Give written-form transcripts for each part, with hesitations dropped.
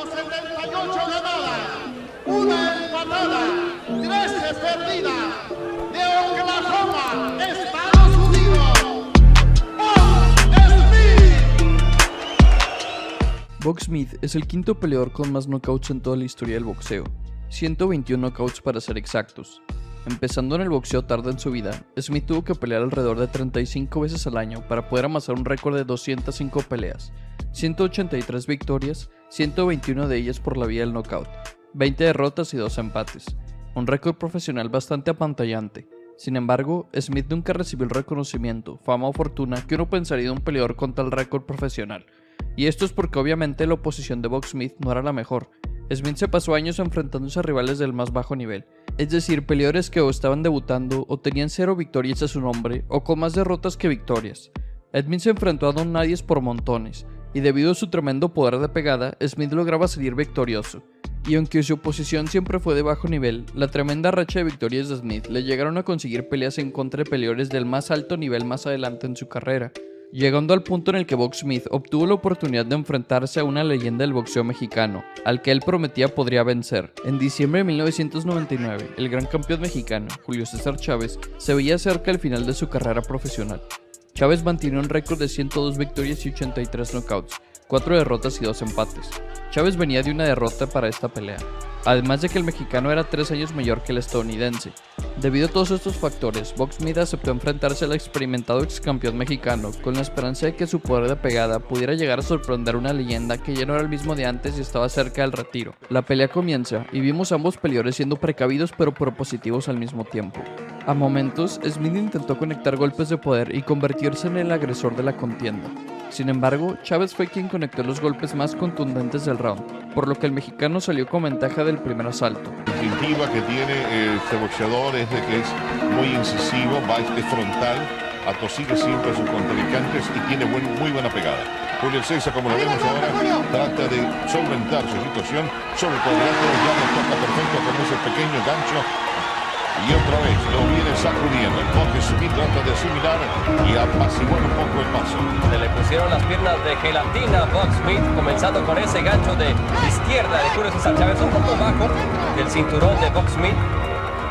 78 ganadas, una empatada, 13 perdidas, de Oklahoma, Estados Unidos, Bob Smith. Bob Smith es el quinto peleador con más knockouts en toda la historia del boxeo, 121 knockouts para ser exactos. Empezando en el boxeo tarde en su vida, Smith tuvo que pelear alrededor de 35 veces al año para poder amasar un récord de 205 peleas, 183 victorias, 121 de ellas por la vía del knockout, 20 derrotas y 2 empates, un récord profesional bastante apantallante. Sin embargo, Smith nunca recibió el reconocimiento, fama o fortuna que uno pensaría de un peleador con tal récord profesional, y esto es porque obviamente la oposición de Bob Smith no era la mejor. Smith se pasó años enfrentándose a rivales del más bajo nivel, es decir, peleadores que o estaban debutando o tenían 0 victorias a su nombre o con más derrotas que victorias. Smith se enfrentó a Don Nadies por montones, y debido a su tremendo poder de pegada, Smith lograba salir victorioso. Y aunque su oposición siempre fue de bajo nivel, la tremenda racha de victorias de Smith le llegaron a conseguir peleas en contra de peleadores del más alto nivel más adelante en su carrera, llegando al punto en el que Bob Smith obtuvo la oportunidad de enfrentarse a una leyenda del boxeo mexicano, al que él prometía podría vencer. En diciembre de 1999, el gran campeón mexicano, Julio César Chávez, se veía cerca del final de su carrera profesional. Chávez mantiene un récord de 102 victorias y 83 knockouts, 4 derrotas y 2 empates. Chávez venía de una derrota para esta pelea, además de que el mexicano era 3 años mayor que el estadounidense. Debido a todos estos factores, Bob Smith aceptó enfrentarse al experimentado ex campeón mexicano, con la esperanza de que su poder de pegada pudiera llegar a sorprender a una leyenda que ya no era el mismo de antes y estaba cerca del retiro. La pelea comienza, y vimos a ambos peleadores siendo precavidos pero propositivos al mismo tiempo. A momentos, Smith intentó conectar golpes de poder y convertirse en el agresor de la contienda. Sin embargo, Chávez fue quien conectó los golpes más contundentes del round, por lo que el mexicano salió con ventaja del primer asalto. La distintiva que tiene este boxeador es de que es muy incisivo, va frontal, atosiga siempre a sus contrincantes y tiene muy buena pegada. Julio César, como lo vemos ahora, trata de solventar su situación sobre el cuadrilátero, ya lo toca perfecto con ese pequeño gancho. Y otra vez lo viene sacudiendo. Bob Smith trata de asimilar y apaciguar un poco el paso. Se le pusieron las piernas de gelatina a Bob Smith, comenzando con ese gancho de izquierda de Julio César Chávez, un poco bajo del cinturón de Bob Smith.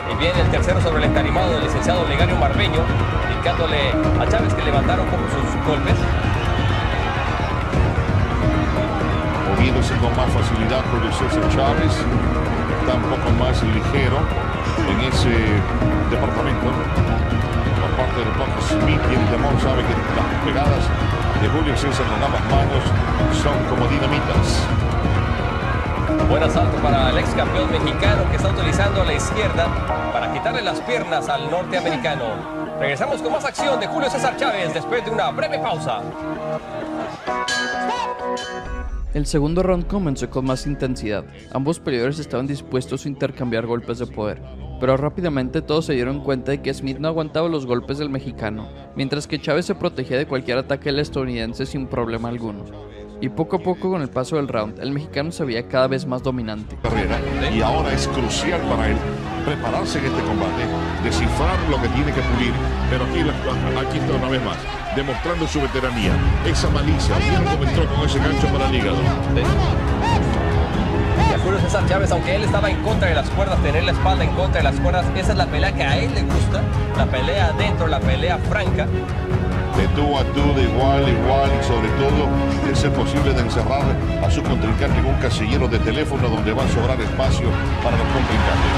Y viene el tercero sobre el entarimado del licenciado Olegario Marbeño, indicándole a Chávez que levantara un poco sus golpes. Moviéndose con más facilidad Julio César Chávez, está un poco más ligero en ese departamento por parte de Bob Smith, y el temor sabe que las pegadas de Julio César con ambas manos son como dinamitas. Buen asalto para el ex campeón mexicano, que está utilizando la izquierda para quitarle las piernas al norteamericano. Regresamos con más acción de Julio César Chávez después de una breve pausa. El segundo round comenzó con más intensidad. Ambos peleadores estaban dispuestos a intercambiar golpes de poder, pero rápidamente todos se dieron cuenta de que Smith no aguantaba los golpes del mexicano, mientras que Chávez se protegía de cualquier ataque del estadounidense sin problema alguno. Y poco a poco, con el paso del round, el mexicano se veía cada vez más dominante. Y ahora es crucial para él prepararse en este combate, descifrar lo que tiene que pulir, pero aquí está una vez más, demostrando su veteranía, esa malicia, bien como entró con ese gancho para el hígado. Y a Julio César Chávez, aunque él estaba en contra de las cuerdas, tener la espalda en contra de las cuerdas, esa es la pelea que a él le gusta, la pelea adentro, la pelea franca. De tú a tú, de igual a igual, y sobre todo de ser posible de encerrar a su contrincante en un casillero de teléfono donde va a sobrar espacio para los contrincantes.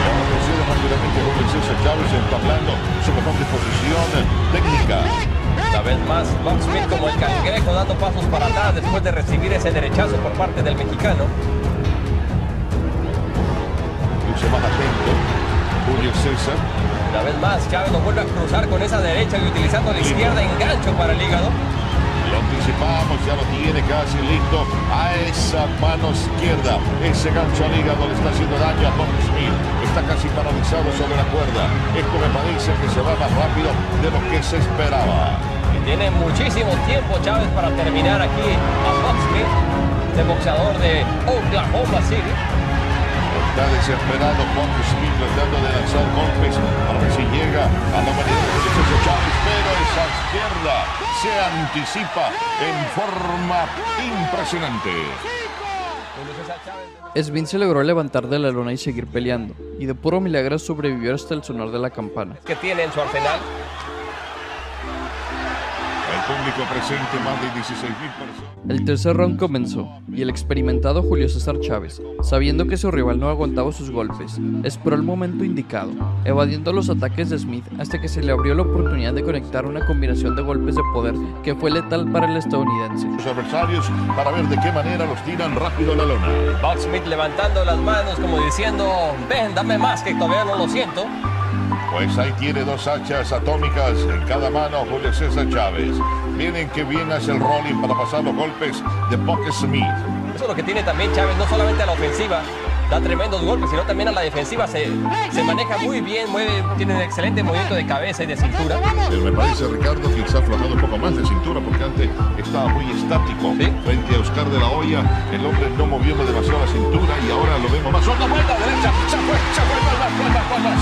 Ahora procede rápidamente Julio César Chávez entablando su mejor disposición técnica. Una vez más, Bob Smith como el cangrejo dando pasos para atrás después de recibir ese derechazo por parte del mexicano. Luce más atento Julio César. Una vez más, Chávez lo vuelve a cruzar con esa derecha y utilizando la izquierda engancho para el hígado. Lo anticipamos, ya lo tiene casi listo. A esa mano izquierda, ese gancho al hígado le está haciendo daño a Bob Smith. Está casi paralizado sobre la cuerda. Esto me parece que se va más rápido de lo que se esperaba. Y tiene muchísimo tiempo Chávez para terminar aquí a Bob Smith, el boxeador de Oklahoma City. Está desesperado Bob Smith tratando de lanzar golpes para ver si llega a la manera de César Chávez, pero esa izquierda se anticipa en forma impresionante. Julio César Chávez. Smith se logró levantar de la lona y seguir peleando, y de puro milagro sobrevivió hasta el sonar de la campana. Que tiene en su arsenal. El público presente, más de 16,000 personas. El tercer round comenzó, y el experimentado Julio César Chávez, sabiendo que su rival no aguantaba sus golpes, esperó el momento indicado, evadiendo los ataques de Smith hasta que se le abrió la oportunidad de conectar una combinación de golpes de poder que fue letal para el estadounidense. Los adversarios para ver de qué manera los tiran rápido a la lona. Buck Smith levantando las manos como diciendo, ven, dame más que todavía no lo siento. Pues ahí tiene dos hachas atómicas en cada mano Julio César Chávez. Miren que bien hace el rolling para pasar los golpes de Buck Smith. Eso es lo que tiene también Chávez, no solamente a la ofensiva, da tremendos golpes, sino también a la defensiva. Se maneja muy bien, tiene un excelente movimiento de cabeza y de cintura. Pero me parece, Ricardo, que se ha aflojado un poco más de cintura porque antes estaba muy estático. ¿Sí? Frente a Oscar de la Hoya, el hombre no moviendo demasiado la cintura y ahora lo vemos más. ¡Otra vuelta derecha! ¡Se fue! ¡Palmas!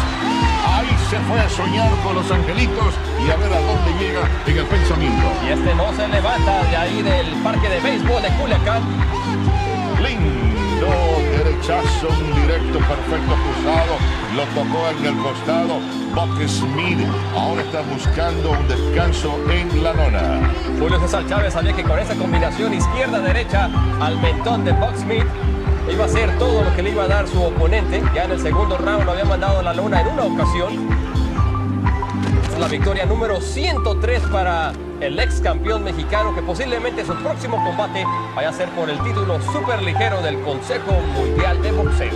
Ahí se fue a soñar con los angelitos y a ver a dónde llega en el pensamiento. Y este no se levanta de ahí del parque de béisbol de Culiacán. Lindo derechazo, un directo perfecto cruzado, lo tocó en el costado. Buck Smith ahora está buscando un descanso en la lona. Julio César Chávez sabía que con esa combinación izquierda-derecha al mentón de Buck Smith iba a ser todo lo que le iba a dar su oponente. Ya en el segundo round lo había mandado a la lona en una ocasión. Es la victoria número 103 para el ex campeón mexicano, que posiblemente su próximo combate vaya a ser por el título superligero del Consejo Mundial de Boxeo.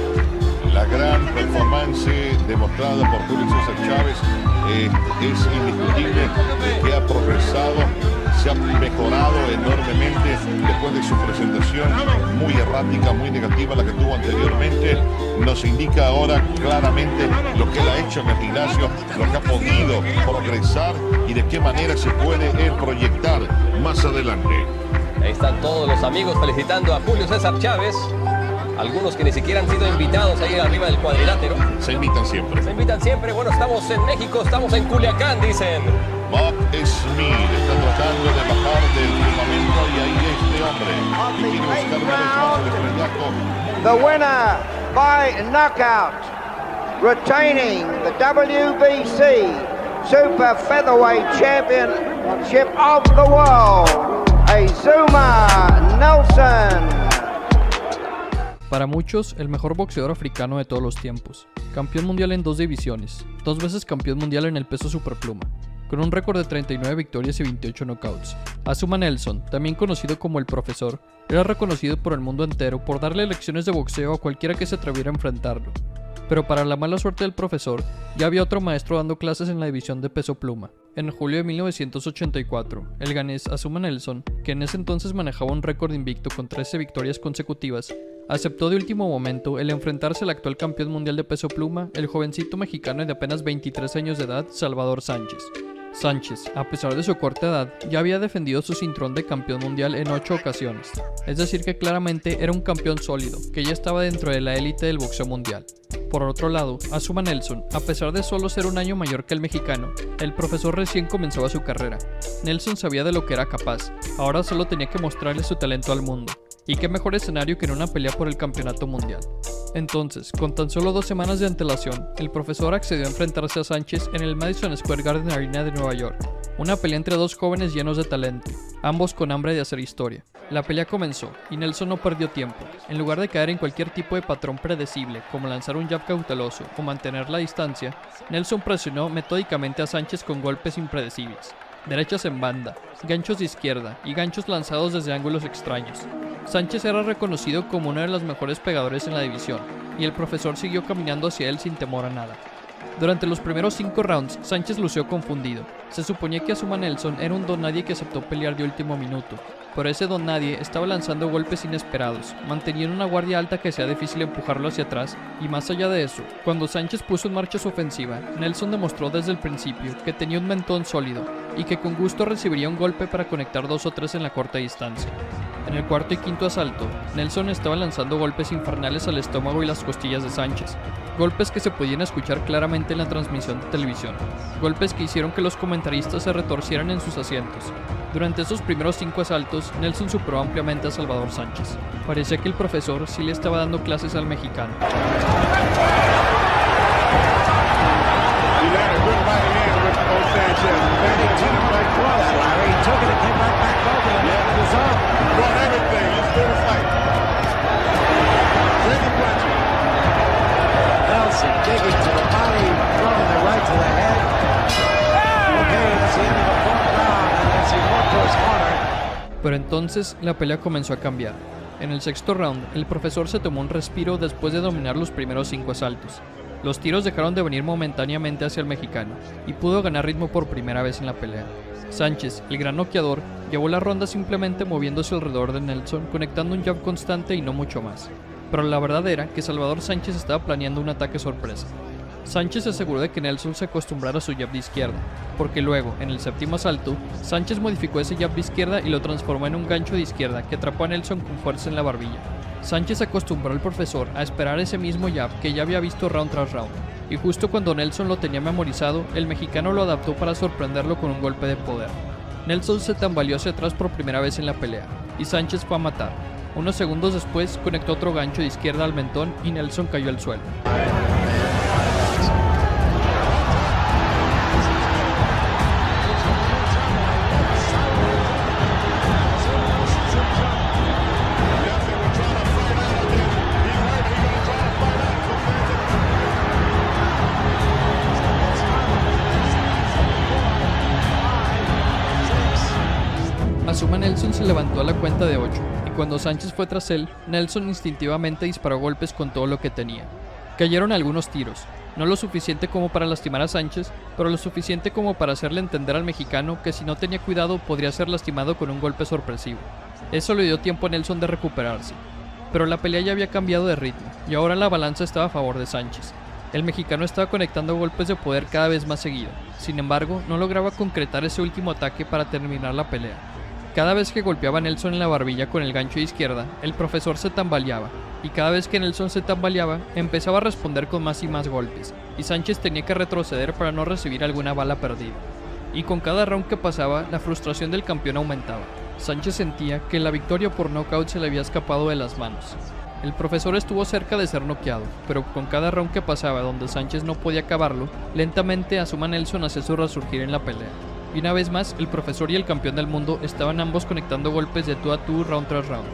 La gran performance demostrada por Julio César Chávez es indiscutible que ha progresado, se ha mejorado enormemente después de su presentación muy errática, muy negativa, la que tuvo anteriormente. Nos indica ahora claramente lo que él ha hecho en el gimnasio, lo que ha podido progresar y de qué manera se puede él proyectar más adelante. Ahí están todos los amigos felicitando a Julio César Chávez. Algunos que ni siquiera han sido invitados ahí arriba del cuadrilátero. Se invitan siempre. Se invitan siempre. Bueno, estamos en México, estamos en Culiacán, dicen. Buck Smith está tratando de bajar del firmamento y ahí este hombre que quiere buscar una vez más el estrellato. The winner by knockout, retaining the WBC Super Featherweight Championship of the World, Azumah Nelson. Para muchos, el mejor boxeador africano de todos los tiempos. Campeón mundial en 2 divisiones, 2 veces campeón mundial en el peso superpluma, con un récord de 39 victorias y 28 knockouts. Azumah Nelson, también conocido como el Profesor, era reconocido por el mundo entero por darle lecciones de boxeo a cualquiera que se atreviera a enfrentarlo. Pero para la mala suerte del Profesor, ya había otro maestro dando clases en la división de peso pluma. En julio de 1984, el ganés Azumah Nelson, que en ese entonces manejaba un récord invicto con 13 victorias consecutivas, aceptó de último momento el enfrentarse al actual campeón mundial de peso pluma, el jovencito mexicano de apenas 23 años de edad, Salvador Sánchez. Sánchez, a pesar de su corta edad, ya había defendido su cinturón de campeón mundial en 8 ocasiones, es decir que claramente era un campeón sólido, que ya estaba dentro de la élite del boxeo mundial. Por otro lado, Azumah Nelson, a pesar de solo ser un año mayor que el mexicano, el Profesor recién comenzaba su carrera. Nelson sabía de lo que era capaz, ahora solo tenía que mostrarle su talento al mundo. Y qué mejor escenario que en una pelea por el campeonato mundial. Entonces, con tan solo 2 semanas de antelación, el Profesor accedió a enfrentarse a Sánchez en el Madison Square Garden Arena de Nueva York. Una pelea entre 2 jóvenes llenos de talento, ambos con hambre de hacer historia. La pelea comenzó, y Nelson no perdió tiempo. En lugar de caer en cualquier tipo de patrón predecible, como lanzar un jab cauteloso o mantener la distancia, Nelson presionó metódicamente a Sánchez con golpes impredecibles. Derechas en banda, ganchos de izquierda y ganchos lanzados desde ángulos extraños. Sánchez era reconocido como uno de los mejores pegadores en la división, y el Profesor siguió caminando hacia él sin temor a nada. Durante los primeros 5 rounds, Sánchez lució confundido. Se suponía que Azumah Nelson era un don nadie que aceptó pelear de último minuto, pero ese don nadie estaba lanzando golpes inesperados, manteniendo una guardia alta que sea difícil empujarlo hacia atrás, y más allá de eso, cuando Sánchez puso en marcha su ofensiva, Nelson demostró desde el principio que tenía un mentón sólido, y que con gusto recibiría un golpe para conectar 2 o 3 en la corta distancia. En el cuarto y quinto asalto, Nelson estaba lanzando golpes infernales al estómago y las costillas de Sánchez, golpes que se podían escuchar claramente en la transmisión de televisión, golpes que hicieron que los comentaristas se retorcieran en sus asientos. Durante esos primeros 5 asaltos, Nelson superó ampliamente a Salvador Sánchez. Parecía que el profesor sí le estaba dando clases al mexicano. Pero entonces la pelea comenzó a cambiar. En el sexto round, el profesor se tomó un respiro después de dominar los primeros 5 asaltos. Los tiros dejaron de venir momentáneamente hacia el mexicano y pudo ganar ritmo por primera vez en la pelea. Sánchez, el gran noqueador, llevó la ronda simplemente moviéndose alrededor de Nelson, conectando un jab constante y no mucho más. Pero la verdad era que Salvador Sánchez estaba planeando un ataque sorpresa. Sánchez se aseguró de que Nelson se acostumbrara a su jab de izquierda, porque luego, en el séptimo asalto, Sánchez modificó ese jab de izquierda y lo transformó en un gancho de izquierda que atrapó a Nelson con fuerza en la barbilla. Sánchez acostumbró al profesor a esperar ese mismo jab que ya había visto round tras round, y justo cuando Nelson lo tenía memorizado, el mexicano lo adaptó para sorprenderlo con un golpe de poder. Nelson se tambaleó hacia atrás por primera vez en la pelea, y Sánchez fue a matar. Unos segundos después, conectó otro gancho de izquierda al mentón y Nelson cayó al suelo. Azuma Nelson se levantó a la cuenta de 8, y cuando Sánchez fue tras él, Nelson instintivamente disparó golpes con todo lo que tenía. Cayeron algunos tiros, no lo suficiente como para lastimar a Sánchez, pero lo suficiente como para hacerle entender al mexicano que si no tenía cuidado podría ser lastimado con un golpe sorpresivo. Eso le dio tiempo a Nelson de recuperarse. Pero la pelea ya había cambiado de ritmo, y ahora la balanza estaba a favor de Sánchez. El mexicano estaba conectando golpes de poder cada vez más seguido, sin embargo, no lograba concretar ese último ataque para terminar la pelea. Cada vez que golpeaba a Nelson en la barbilla con el gancho de izquierda, el profesor se tambaleaba, y cada vez que Nelson se tambaleaba, empezaba a responder con más y más golpes, y Sánchez tenía que retroceder para no recibir alguna bala perdida. Y con cada round que pasaba, la frustración del campeón aumentaba. Sánchez sentía que la victoria por nocaut se le había escapado de las manos. El profesor estuvo cerca de ser noqueado, pero con cada round que pasaba donde Sánchez no podía acabarlo, lentamente Azuma Nelson hacía su resurgir en la pelea. Y una vez más, el profesor y el campeón del mundo estaban ambos conectando golpes de tú a tú round tras round.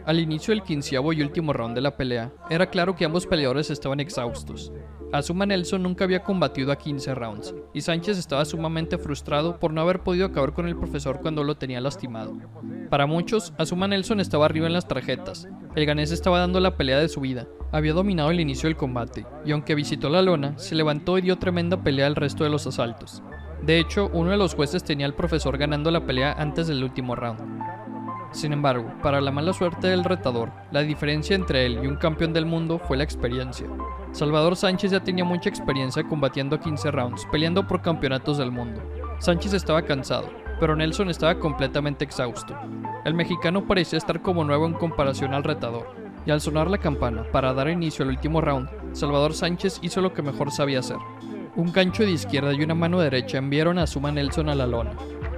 Al inicio del 15º y último round de la pelea, era claro que ambos peleadores estaban exhaustos. Azuma Nelson nunca había combatido a 15 rounds, y Sánchez estaba sumamente frustrado por no haber podido acabar con el profesor cuando lo tenía lastimado. Para muchos, Azuma Nelson estaba arriba en las tarjetas. El ganés estaba dando la pelea de su vida, había dominado el inicio del combate, y aunque visitó la lona, se levantó y dio tremenda pelea el resto de los asaltos. De hecho, uno de los jueces tenía al profesor ganando la pelea antes del último round. Sin embargo, para la mala suerte del retador, la diferencia entre él y un campeón del mundo fue la experiencia. Salvador Sánchez ya tenía mucha experiencia combatiendo 15 rounds, peleando por campeonatos del mundo. Sánchez estaba cansado, pero Nelson estaba completamente exhausto. El mexicano parecía estar como nuevo en comparación al retador, y al sonar la campana para dar inicio al último round, Salvador Sánchez hizo lo que mejor sabía hacer. Un gancho de izquierda y una mano derecha enviaron a Azuma Nelson a la lona.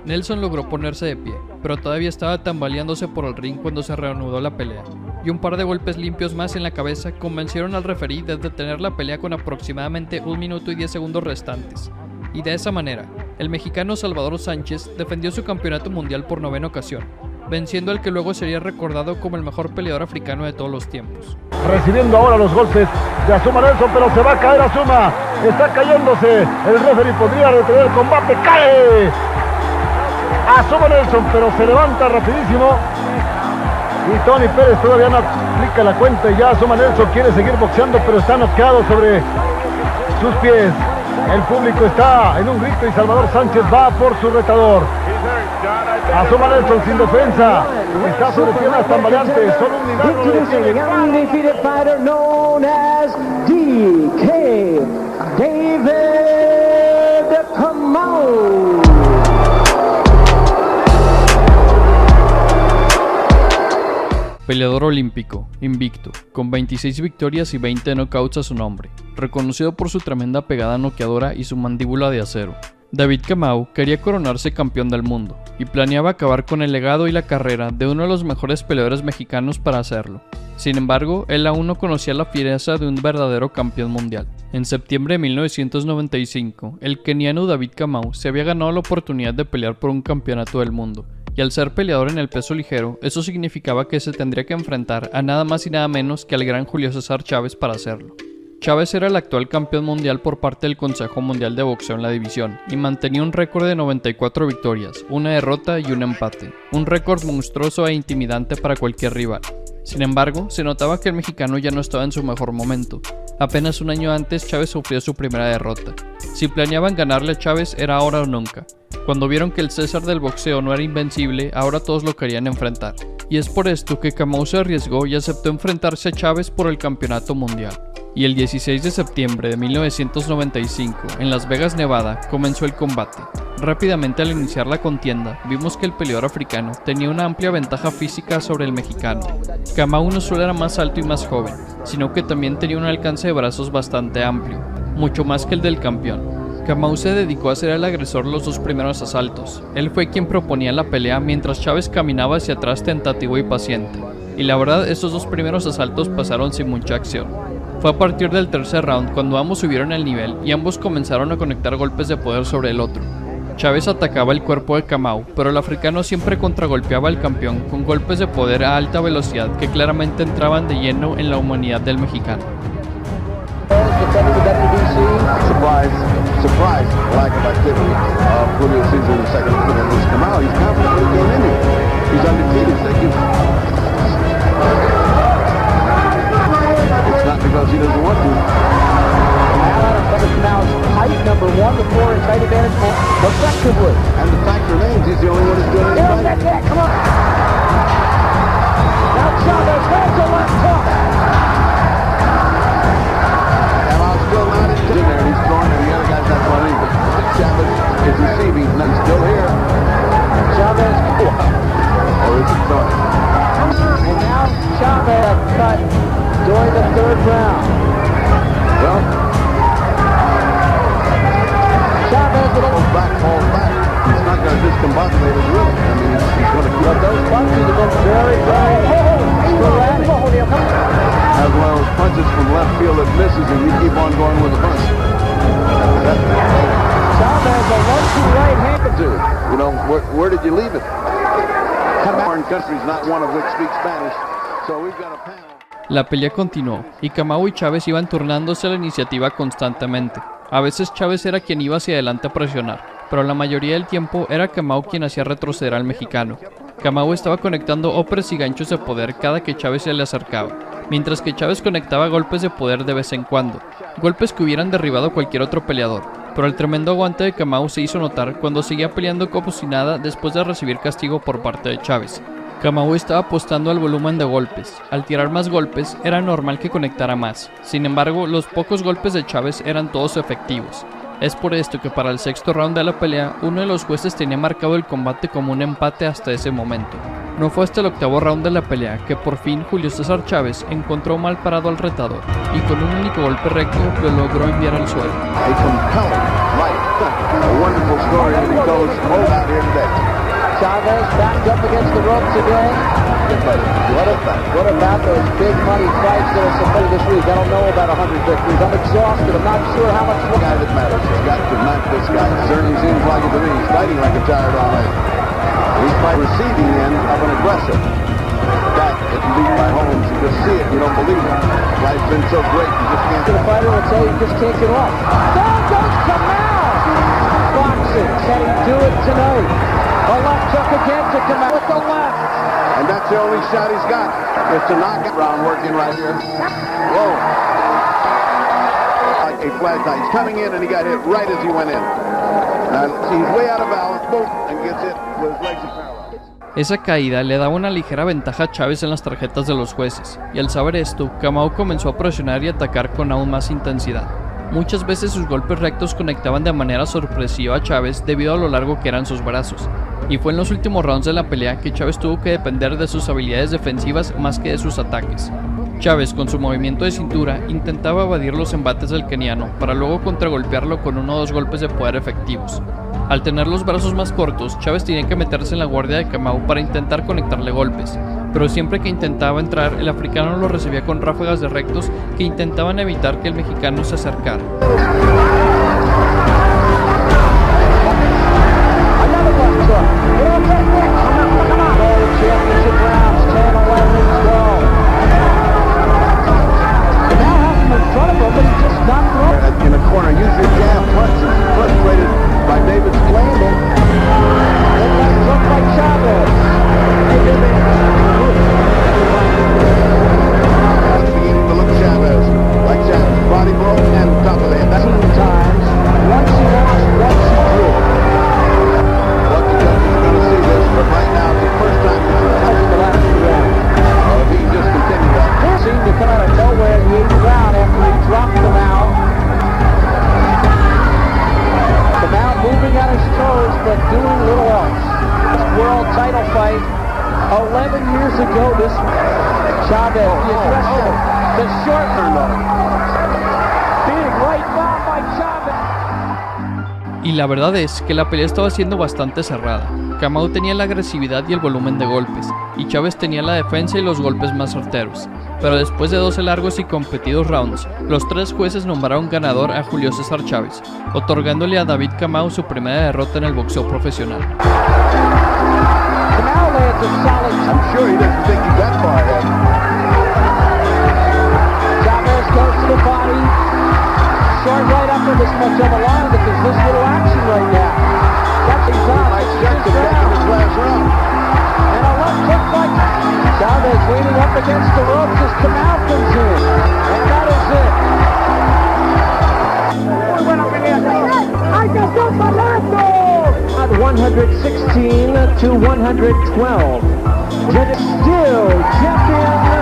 Nelson logró ponerse de pie, pero todavía estaba tambaleándose por el ring cuando se reanudó la pelea, y un par de golpes limpios más en la cabeza convencieron al referí de detener la pelea con aproximadamente 1 minuto y 10 segundos restantes. Y de esa manera, el mexicano Salvador Sánchez defendió su campeonato mundial por 9ª ocasión, venciendo al que luego sería recordado como el mejor peleador africano de todos los tiempos. Recibiendo ahora los golpes de Azuma Nelson, pero se va a caer Azuma, está cayéndose, el referee podría detener el combate, ¡cae! Azuma Nelson, pero se levanta rapidísimo y Tony Pérez todavía no aplica la cuenta y ya Azuma Nelson quiere seguir boxeando, pero está noqueado sobre sus pies. El público está en un grito y Salvador Sánchez va por su retador. Asoma Nelson sin defensa. Está sobre piernas tambaleantes. Solo un milagro lo detiene. Undefeated fighter known as DK David Kamau. Peleador olímpico, invicto, con 26 victorias y 20 knockouts a su nombre, reconocido por su tremenda pegada noqueadora y su mandíbula de acero. David Kamau quería coronarse campeón del mundo, y planeaba acabar con el legado y la carrera de uno de los mejores peleadores mexicanos para hacerlo. Sin embargo, él aún no conocía la fiereza de un verdadero campeón mundial. En septiembre de 1995, el keniano David Kamau se había ganado la oportunidad de pelear por un campeonato del mundo, y al ser peleador en el peso ligero, eso significaba que se tendría que enfrentar a nada más y nada menos que al gran Julio César Chávez para hacerlo. Chávez era el actual campeón mundial por parte del Consejo Mundial de Boxeo en la división, y mantenía un récord de 94 victorias, una derrota y un empate, un récord monstruoso e intimidante para cualquier rival. Sin embargo, se notaba que el mexicano ya no estaba en su mejor momento. Apenas un año antes, Chávez sufrió su primera derrota. Si planeaban ganarle a Chávez, era ahora o nunca. Cuando vieron que el César del boxeo no era invencible, ahora todos lo querían enfrentar. Y es por esto que Kamau se arriesgó y aceptó enfrentarse a Chávez por el campeonato mundial. Y el 16 de septiembre de 1995, en Las Vegas, Nevada, comenzó el combate. Rápidamente al iniciar la contienda, vimos que el peleador africano tenía una amplia ventaja física sobre el mexicano. Kamau no solo era más alto y más joven, sino que también tenía un alcance de brazos bastante amplio, mucho más que el del campeón. Kamau se dedicó a ser el agresor los dos primeros asaltos. Él fue quien proponía la pelea mientras Chávez caminaba hacia atrás tentativo y paciente. Y la verdad, estos dos primeros asaltos pasaron sin mucha acción. Fue a partir del tercer round cuando ambos subieron el nivel y ambos comenzaron a conectar golpes de poder sobre el otro. Chávez atacaba el cuerpo de Kamau, pero el africano siempre contragolpeaba al campeón con golpes de poder a alta velocidad que claramente entraban de lleno en la humanidad del mexicano. Surprise, lack of activity of Julio César in the second opinion. He's come out, he's confident when he came in here. He's undefeated, thank you. It's not because he doesn't want to. Kamau's height, number one, the 4-inch height advantage effectively. And the fact remains, he's the only one who's doing it right. Come on. Now Chavez has a left hook. Kamau's still not in there, and he's throwing, and the other guy's not throwing either. Chavez is receiving, and he's still here. Chavez, Or is he throwing? and now Chavez cut during the third round. Well, Chavez falls back. He's not going to discombobulate his rhythm. I mean, he's going to keep those punches have been very sporadic. has one of those punches from left field that misses, and you keep on going with the punch. Chavez, a 1-2 right hand. You know, where did you leave it? Foreign countries, not one of which speaks Spanish, so we've got a panel. La pelea continuó, y Kamau y Chávez iban turnándose la iniciativa constantemente. A veces Chávez era quien iba hacia adelante a presionar, pero la mayoría del tiempo era Kamau quien hacía retroceder al mexicano. Kamau estaba conectando hombres y ganchos de poder cada que Chávez se le acercaba, mientras que Chávez conectaba golpes de poder de vez en cuando, golpes que hubieran derribado a cualquier otro peleador, pero el tremendo aguante de Kamau se hizo notar cuando seguía peleando como si nada después de recibir castigo por parte de Chávez. Kamau estaba apostando al volumen de golpes. Al tirar más golpes, era normal que conectara más. Sin embargo, los pocos golpes de Chávez eran todos efectivos. Es por esto que para el sexto round de la pelea, uno de los jueces tenía marcado el combate como un empate hasta ese momento. No fue hasta el octavo round de la pelea que por fin Julio César Chávez encontró mal parado al retador y con un único golpe recto lo logró enviar al suelo. A compelling, a wonderful story that he goes hold out here today. Chavez backed up against the ropes again. What about those big money fights that are submitted this week? I don't know about 100 victories. I'm exhausted. I'm not sure how much The guy that matters has got to knock this guy. Certainly seems like it to me. He's fighting like a tired old man. He's by receiving end of an aggressive. Back getting beat by Holmes. You just see it. You don't believe it. Life's been so great. You just can't. the fighter will tell you just can't get off. Down goes Kamau! Boxing. Can he do it tonight? A left hook again to Kamau with the left. And that's the only shot he's got. It's a knockout round working right here. Whoa. Like a flat tie. He's coming in and he got hit right as he went in. He's way out of balance, boom, and gets hit with his legs in parallel. Esa caída le daba una ligera ventaja a Chávez en las tarjetas de los jueces, y al saber esto, Kamau comenzó a presionar y atacar con aún más intensidad. Muchas veces sus golpes rectos conectaban de manera sorpresiva a Chávez debido a lo largo que eran sus brazos, y fue en los últimos rounds de la pelea que Chávez tuvo que depender de sus habilidades defensivas más que de sus ataques. Chávez, con su movimiento de cintura, intentaba evadir los embates del keniano para luego contragolpearlo con 1 o 2 golpes de poder efectivos. Al tener los brazos más cortos, Chávez tenía que meterse en la guardia de Kamau para intentar conectarle golpes, pero siempre que intentaba entrar, el africano lo recibía con ráfagas de rectos que intentaban evitar que el mexicano se acercara. In the corner, use your jab punches, frustrated by David's landing. And that's up by Chavez. Beginning to look Chavez, like Chavez, body broke and top of the head. That's 2 times. Once he lost, once he drew. Lucky Ducky's going to see this, but right now it's the first time he's touched the last 2 rounds. If he can just continue that. Seemed to come out of nowhere in the 8th round after he dropped him out. Moving on his toes, but doing little else. World title fight 11 years ago. This Chavez, the aggression, the short big right bomb by Chavez. Y la verdad es que la pelea estaba siendo bastante cerrada. Kamau tenía la agresividad y el volumen de golpes, y Chávez tenía la defensa y los golpes más certeros. Pero después de 12 largos y competidos rounds, los 3 jueces nombraron ganador a Julio César Chávez, otorgándole a David Kamau su primera derrota en el boxeo profesional. Chavez leaning up against the ropes as Kamau comes in. And that is it. 116 to 112. Still champion